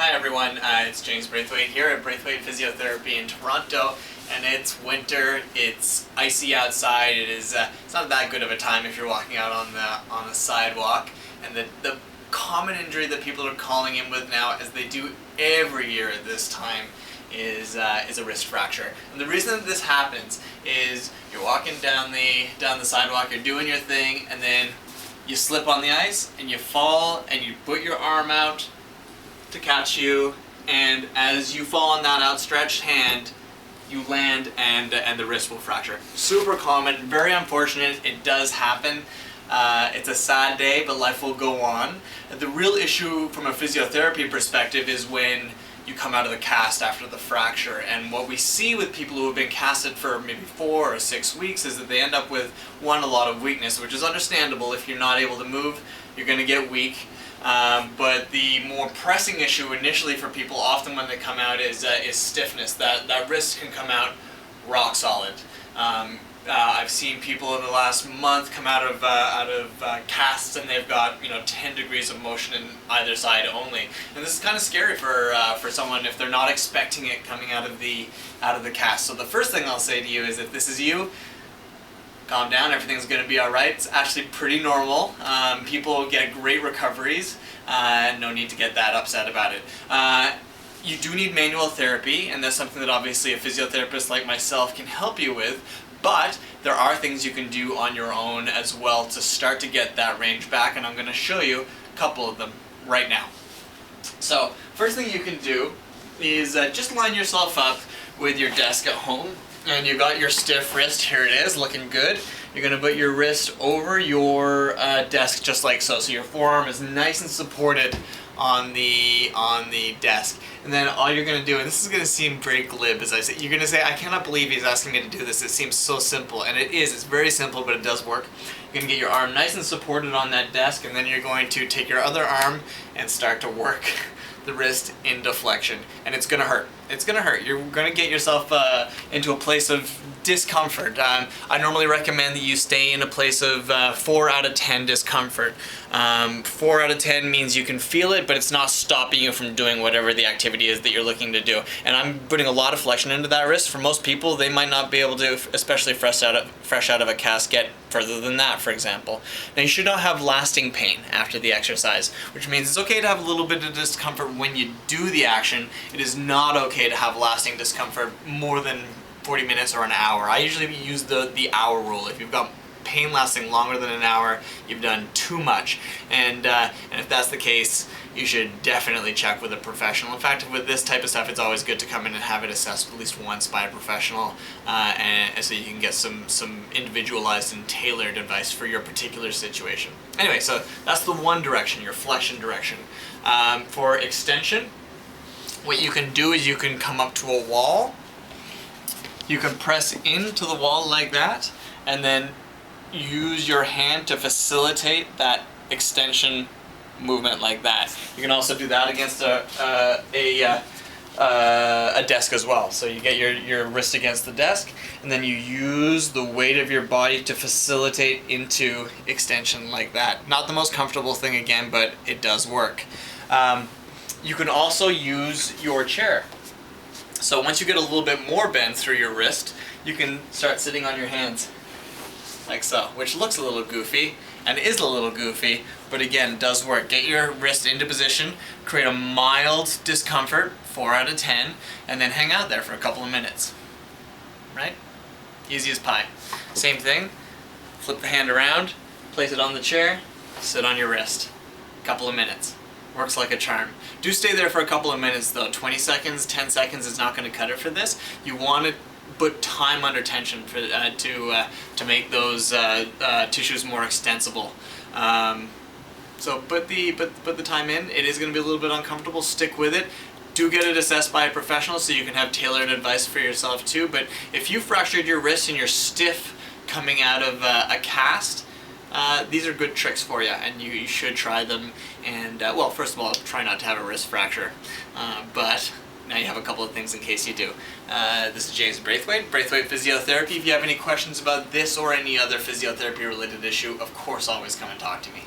Hi everyone, it's James Braithwaite here at Braithwaite Physiotherapy in Toronto, and it's winter, it's icy outside, it's not that good of a time if you're walking out on the sidewalk, and the common injury that people are calling in with now, as they do every year at this time, is a wrist fracture. And the reason that this happens is you're walking down the sidewalk, you're doing your thing, and then you slip on the ice and you fall and you put your arm out to catch you, and as you fall on that outstretched hand, you land and the wrist will fracture. Super common, very unfortunate, it does happen. It's a sad day, but life will go on. The real issue from a physiotherapy perspective is when you come out of the cast after the fracture, and what we see with people who have been casted for maybe 4 or 6 weeks is that they end up with a lot of weakness, which is understandable. If you're not able to move, you're going to get weak. But the more pressing issue initially for people, often when they come out, is stiffness. That wrist can come out rock solid. I've seen people in the last month come out of casts and they've got 10 degrees of motion in either side only, and this is kind of scary for someone if they're not expecting it coming out of the cast. So the first thing I'll say to you is, if this is you, calm down, everything's going to be alright. It's actually pretty normal. People get great recoveries, no need to get that upset about it. You do need manual therapy, and that's something that obviously a physiotherapist like myself can help you with, but there are things you can do on your own as well to start to get that range back, and I'm going to show you a couple of them right now. So, first thing you can do is just line yourself up with your desk at home. And you've got your stiff wrist, here it is, looking good. You're going to put your wrist over your desk just like so. So your forearm is nice and supported on the desk. And then all you're going to do, and this is going to seem very glib as I say, you're going to say, I cannot believe he's asking me to do this. It seems so simple. And it is. It's very simple, but it does work. You're going to get your arm nice and supported on that desk, and then you're going to take your other arm and start to work the wrist into flexion, and it's gonna hurt. It's gonna hurt. You're gonna get yourself into a place of discomfort. I normally recommend that you stay in a place of 4 out of 10 discomfort. 4 out of 10 means you can feel it, but it's not stopping you from doing whatever the activity is that you're looking to do. And I'm putting a lot of flexion into that wrist. For most people, they might not be able to, especially fresh out of a cast, get further than that, for example. Now, you should not have lasting pain after the exercise, which means it's okay to have a little bit of discomfort when you do the action. It is not okay to have lasting discomfort more than 40 minutes or an hour. I usually use the hour rule. If you've got pain lasting longer than an hour, you've done too much. And if that's the case, you should definitely check with a professional. In fact, with this type of stuff, it's always good to come in and have it assessed at least once by a professional, and so you can get some individualized and tailored advice for your particular situation. Anyway, so that's the one direction, your flexion direction. For extension, what you can do is you can come up to a wall, you can press into the wall like that, and then use your hand to facilitate that extension movement like that. You can also do that against a desk as well. So you get your wrist against the desk, and then you use the weight of your body to facilitate into extension like that. Not the most comfortable thing again, but it does work. You can also use your chair. So once you get a little bit more bend through your wrist, you can start sitting on your hands like so, which looks a little goofy and is a little goofy, but again, does work. Get your wrist into position, create a mild discomfort, 4 out of 10, and then hang out there for a couple of minutes. Right? Easy as pie. Same thing, flip the hand around, place it on the chair, sit on your wrist. Couple of minutes. Works like a charm. Do stay there for a couple of minutes though. 20 seconds, 10 seconds is not going to cut it for this. You want to put time under tension for to make those tissues more extensible. So put the time in. It is going to be a little bit uncomfortable. Stick with it. Do get it assessed by a professional so you can have tailored advice for yourself too. But if you fractured your wrist and you're stiff coming out of a cast, these are good tricks for you, and you should try them. And well, first of all, try not to have a wrist fracture, but now you have a couple of things in case you do. This is James Braithwaite, Braithwaite Physiotherapy. If you have any questions about this or any other physiotherapy related issue, of course always come and talk to me.